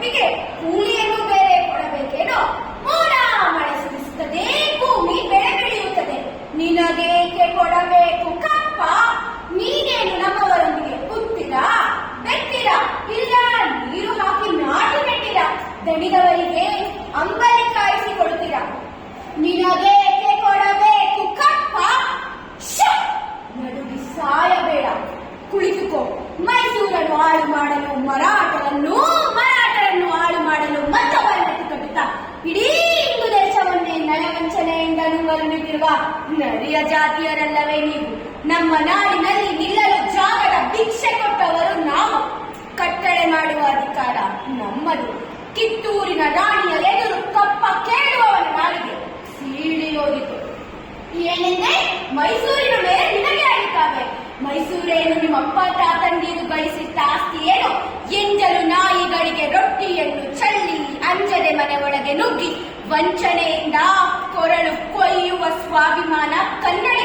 ಒಟ್ಟಿಗೆ ಕೂಲಿಯನ್ನು ಬೇರೆ ಕೊಡಬೇಕೇನೋ? ಮೋಡ ಮಳೆ ಸುರಿಸುತ್ತದೆ, ಭೂಮಿ ಬೆಳೆ ಬೆಳೆಯುತ್ತದೆ. ನಿನಗೇಕೆ ಕೊಡಬೇಕು ಕಪ್ಪ? ನೀನೇನು ನಮ್ಮವರೊಂದಿಗೆ ಕೂತೀರಾ, ಬೆಟ್ಟಿರಾ, ಇಲ್ಲ ನೀರು ಹಾಕಿ ನಾಟಿ ನೆಟ್ಟಿರಾ, ದಣಿದವರಿಗೆ ಅಂಬಲಿ ಕಾಯಿಸಿ ಕೊಡುತ್ತೀರಾ? ನಿನಗೇಕೆ ಕೊಡಬೇಕು ಕಪ್ಪ? ನಡುಗಿ ಸಾಯಬೇಡ, ಕುಳಿತುಕೋ. ಮೈಸೂರನ್ನು ಹಾಳು ಮಾಡಲು ಮರಾಠರನ್ನು ಹಾಳು ಮಾಡಲು ಮತವರ್ಣಕ್ಕೆ ಕಟ್ಟುತ್ತಾ ಇಡೀ ಹಿಂದೂ ದೇಶವನ್ನೇ ನಯವಂಚನೆಯಿಂದ ನುಂಗಲುತ್ತಿರುವ ನರಿಯ ಜಾತಿಯರಲ್ಲವೇ ನೀವು? ನಮ್ಮ ನಾಡಿನಲ್ಲಿ ನಿಲ್ಲಲು ಜಾಗದ ಭಿಕ್ಷೆ ಕೊಟ್ಟವರು ನಾವು. ಕಟ್ಟಳೆ ಮಾಡುವ ಅಧಿಕಾರ ನಮ್ಮದು. ಕಿತ್ತೂರಿನ ರಾಣಿಯ ಎದುರು ಕಪ್ಪ ಕೇಳುವವನ ನಾಡಿಗೆ ಸೀಳಿ ಹೋಗಿತು. ಏನೆಂದೇ? ಮೈಸೂರಿನ ಮೇಲೆ ನಿನಗೆ ಆಗಿದ್ದಾವೆ. ಮೈಸೂರೇನು ನಿಮ್ಮಪ್ಪ ತಾತಂದಿರು ಗಳಿಸಿದ್ದ ಆಸ್ತಿ ಏನು? ಎಂಜಲು ನಾಯಿಗಳಿಗೆ ರೊಟ್ಟಿಯನ್ನು ಚಳ್ಳಿ ಅಂಜದೆ ಮನೆ ಒಳಗೆ ನುಗ್ಗಿ ವಂಚನೆಯಿಂದ ಕೊರಳು ಕೊಯ್ಯುವ ಸ್ವಾಭಿಮಾನ ಕನ್ನಡ